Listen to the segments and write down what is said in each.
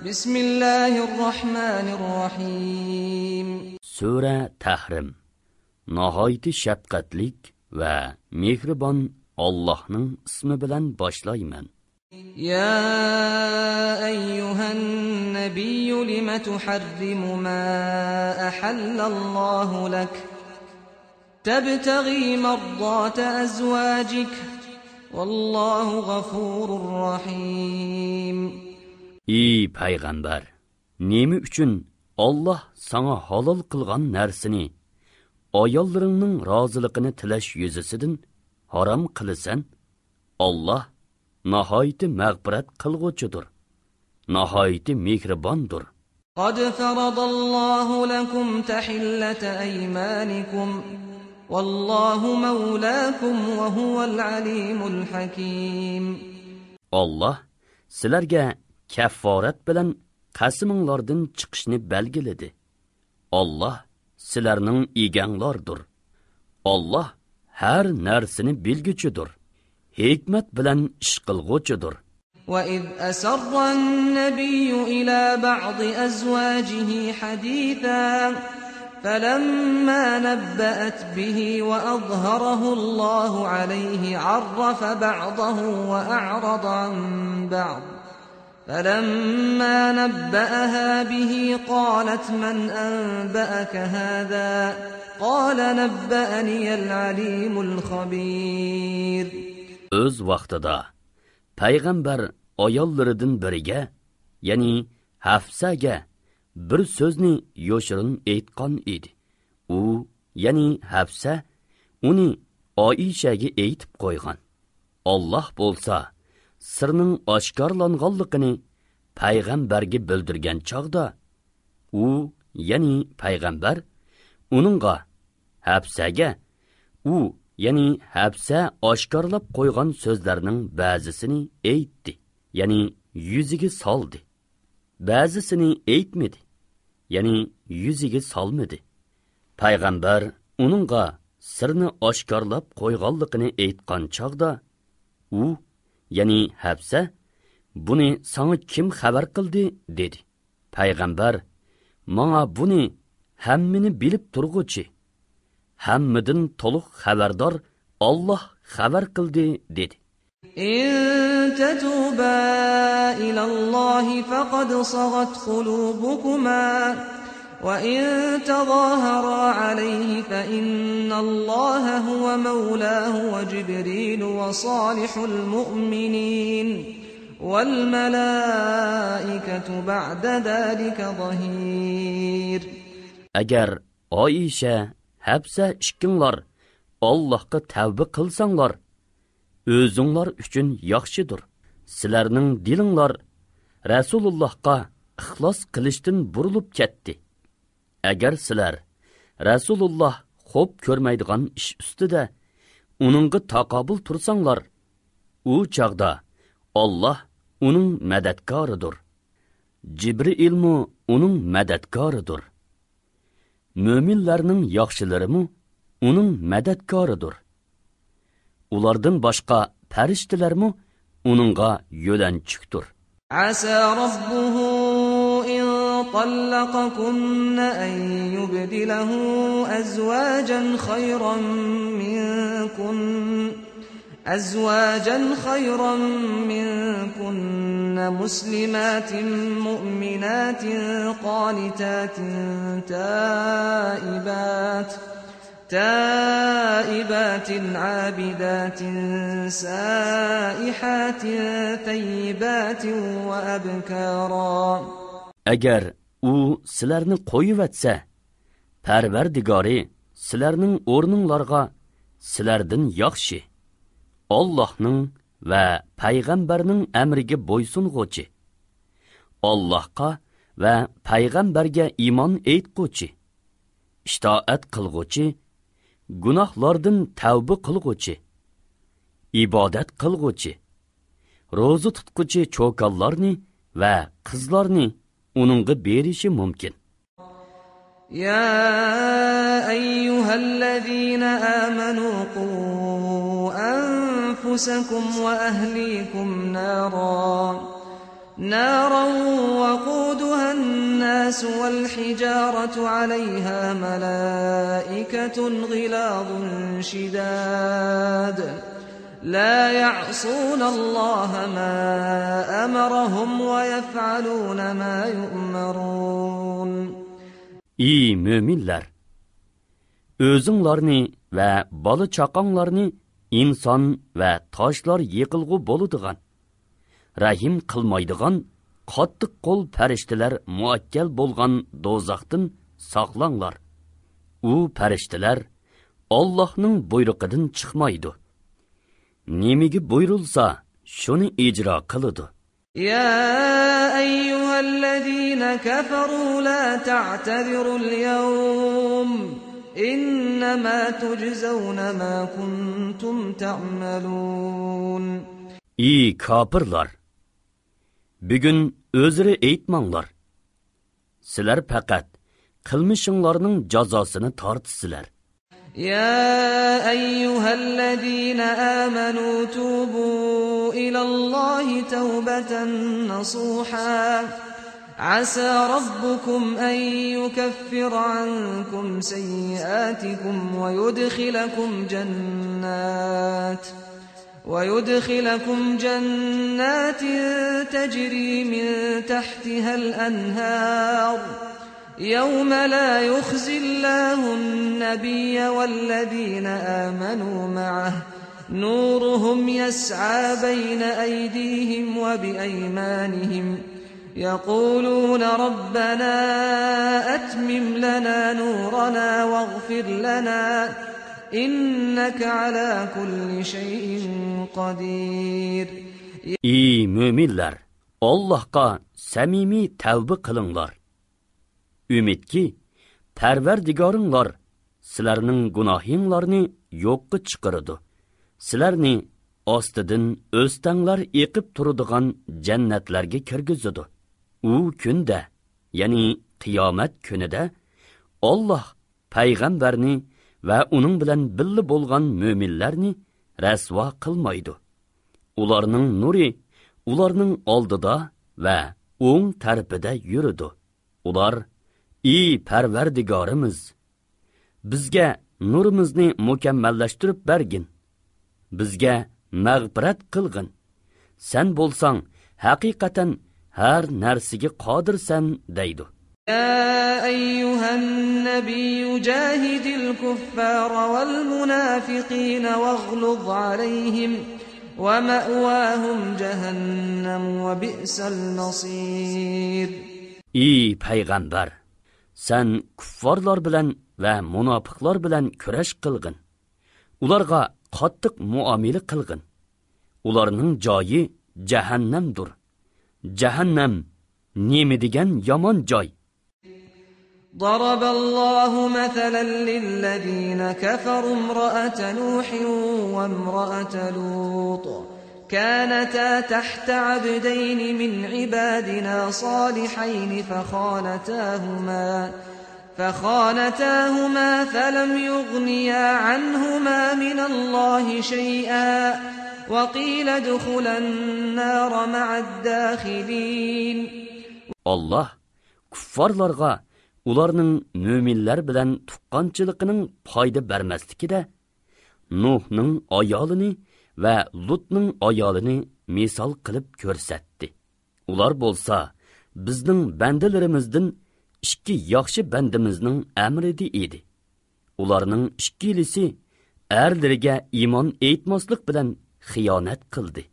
Bismillahirrahmanirrahim. Sura Tahrim. Nihoyat shafqatlik va mehribon Allohning ismi bilan boshlayman. Ya ayyuhan nabiyyu lima tuharrimu ma ahallallohu lak tabtaghi mardata azwajik wallohu g'afurur rahim. Ey payg'ambar, nima uchun Alloh sana halol qilgan narsani ayollaringning roziligini tilash yuzasidan harom qilasan? Alloh nihoyat mag'firat qilg'uchidir, nihoyat mehribondir. Qad faradallohu lakum tahillata aymanikum wallohu mawlaakum wa huval alimul hakim. Alloh sizlarga kafforat bilan qasiminglardan chiqishni belgiladi. Alloh sizlarning eganglardir. Alloh har narsani bilguchidir. Hikmat bilan ish qilg'uchidir. وَإِذْ أَسَرَّ النَّبِيُّ إِلَى بَعْضِ أَزْوَاجِهِ حَدِيثًا فَلَمَّا نَبَّأَتْ بِهِ وَأَظْهَرَهُ اللَّهُ عَلَيْهِ عَرَّفَ بَعْضَهُ وَأَعْرَضَ عَنْ بَعْضٍ فَلَمَّا نَبَّأَهَا بِهِ قَالَتْ مَنْ أَنْبَأَكَ هَذَا قَالَ نَبَّأَنِيَ الْعَلِيمُ الْخَبِيرُ. O'z vaqtida payg'ambar ayollaridan biriga, ya'ni Hafsaga bir so'zni yoshirin aytgan edi. U, ya'ni Hafsa, uni Oishaga aytib qo'ygan. Alloh bo'lsa, sirning oshkorlanganligini payg'ambarga bildirgan chog'da, u, ya'ni payg'ambar, uningga, Hafsaga, ya'ni Hafsa oshkorlab qo'ygan so'zlarning ba'zisini aytdi, ya'ni yuziga soldi. Ba'zisini aytmadi, ya'ni yuziga solmadi. Payg'ambar uningga sirni oshkorlab qo'yganligini aytgan chog'da, u, ya'ni Hafsa, buni sana kim xabar qildi dedi. Payg'ambar, menga buni hammani bilib turg'uchi, hammadan to'liq xabardor Alloh xabar qildi dedi. إن تتوبا إلى الله فقد صغت قلوبكما وإن تظاهرا عليه فإن الله هو مولاه وجبريل وصالح المؤمنين والملائكة بعد ذلك ظهير. Agar Oisha, Hafsa ishkinglar Allohga tavba qilsanglar, o'zinglar uchun yaxshidir. Sizlarning dilinglar Rasulullohga ixlos qilishdan burilib ketdi. Agar sizlar Rasululloh xo'p ko'rmaydigan ish ustida uningga taqobil tursanglar, u chaqda Alloh uning madadkoridir. Jibril uning madadkoridir. Mo'minlarning yaxshilarimi uning madadkoridir. Ulardan boshqa farishtalarmi uningga yo'lanchikdir. Asa robbuhu in tallaqakunna an yubdilahu azwajan khayran minkunna muslimatin mu'minatin qanitatin تائبات عابدات سائحات طيبات وأبكارا. Agar u sizlarni qo'yivatsa, Parvardigori sizlarning o'rninglarga sizlardan yaxshi, Allohning va payg'ambarning amriga bo'ysung'uchi, Allohga va payg'ambarga iymon etg'uchi, itoat qilg'uchi, gunohlardan tavba qilg'uchi, ibodat qilg'uchi, ro'za tutguchi cho'kallarni va qizlarni uningga berishi mumkin. Ya ayyuhallazina amanu qu anfusakum wa ahlikum naran وقودها الناس والحجارة عليها ملائكة غلاظ شداد لا يعصون الله ما أمرهم ويفعلون ما يؤمرون. Ey müminler! Özüңларны ve balı çaqanlarını insan ve taşlar yıkılğı boluduğan, rahim kılmaydıgan, qattiq qol farishtalar muakkal bo'lgan do'zaxdan saqlanglar. U farishtalar Allohning buyrug'idan chiqmaydi. Nemiga buyurilsa, shuni ijro qiladi. Ya ayyuhallazina kafaru la ta'tadiru al-yawm innama tujzauna ma kuntum ta'malun. Ey kafirlar! Bugün özürü eytmanglar. Sizler faqat qilmishinglarning jazosini tortisizlar. Ya ayyuhallazina amanu tubu ilallahi tawbatan nasuha. Asa rabbukum an yukaffira ankum sayyiatikum ve yudkhilakum جنات تجري من تحتها الأنهار يوم لا يخزي الله النبي والذين آمنوا معه نورهم يسعى بين أيديهم وبأيمانهم يقولون ربنا أتمم لنا نورنا واغفر لنا İnneke ala kulli şeyin qadir. Ey müminler! Allah'a samimi tavba qilinglar. Umidki, Parvardigoringlar sizlarning gunohinglarni yo'qqa chiqaradi. Sizlarni ostidan o'stanglar eqib turadigan jannatlarga kirgizadi. U kunda, ya'ni qiyomat kunida Alloh payg'ambarni ve onun bilen birli bolgan müminlerni rasvo qilmaydi. Ularning nuri ularning oldida ve o'ng tarafida yuridi. Ular: "Ey Parvardigorimiz, bizga nurimizni mukammallashtirib bergin. Bizga mag'firat qilgin. Sen bo'lsang haqiqatan har narsaga qodirsan" deydi. يا أيها النبي جاهد الكفار والمنافقين واغلظ عليهم ومأواهم جهنم وبئس المصير. Ey payg'ambar, sen kuffarlar bilan va munofiqlar bilan kurash qilgin. Ularga qattiq muomala qilgin. Ularning joyi jahannamdir. Jahannam nima degan yomon joy. ضرب الله مثلا للذين كفروا امرأة نوح وامرأة لوط كانتا تحت عبدين من عبادنا صالحين فخانتاهما فلم يغنيا عنهما من الله شيئا وقيل ادخلا النار مع الداخلين. Allah kuffarlarga ularning müminler bilan tuqqanchiligining foyda bermasligida Nuhning ayolini va Lutning ayolini misol qilib ko'rsatdi. Ular bo'lsa bizning bandalarimizdan ikki yaxshi bandimizning amridi edi. Ularning ikkilisi erlariga iymon etmaslik bilan xiyonat qildi.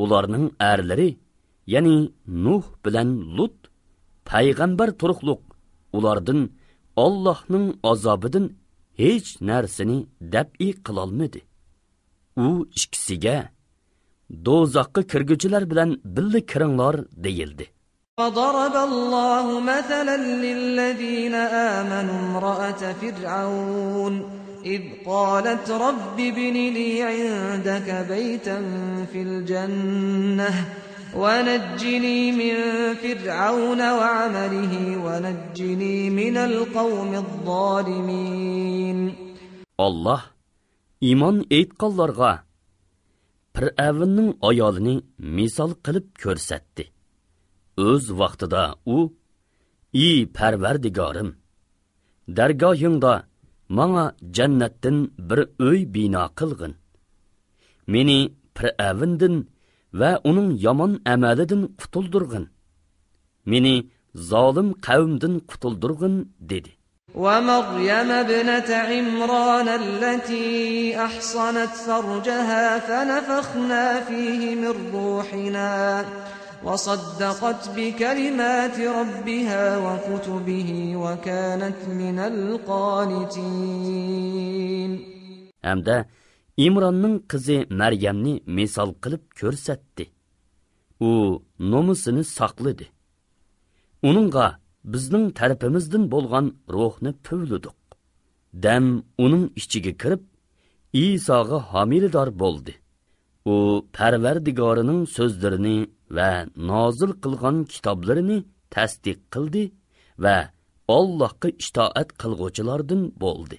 Ularning erlari, ya'ni Nuh bilan Lut payg'ambar turuqliq ulardan Allohning azobidan hech narsani dab'i qilolmadi. U ikkisiga do'zaxga kirguchilar bilan birga kiringlar deyildi. وضرب الله مثلا للذين آمنوا امرأة فرعون إذ قالت رب ابن لي عندك بيتا في الجنة ونجني من فرعون وعمله ونجني من القوم الظالمين. Allah iymon etqanlarga Fir'avnning ayolini misol qilib ko'rsatdi. O'z vaqtida u ey Parvardigorim, dargohingda manga jannatdan bir uy bino qilgin. Meni Fir'avndan va uning yomon amalidan qutuldirgin. Meni zolim qavmdan qutuldirgin dedi. ومريم ابنة عمران التي أحصنت فرجها فنفخنا فيه من روحنا وصدقت بكلمات ربها وكتبه وكانت من القانتين. Hamda İmronning qizi Maryamni misol qilib ko'rsatdi. U nomusini saqladi. Uningga bizning tarafimizdan bo'lgan ruhni puvlidik. Dam uning ichiga kirib, Isoga homilador bo'ldi. U Parvardigorining so'zlarini va nozil qilgan kitoblarini tasdiq qildi va Allohga itoat qilguvchilardan bo'ldi.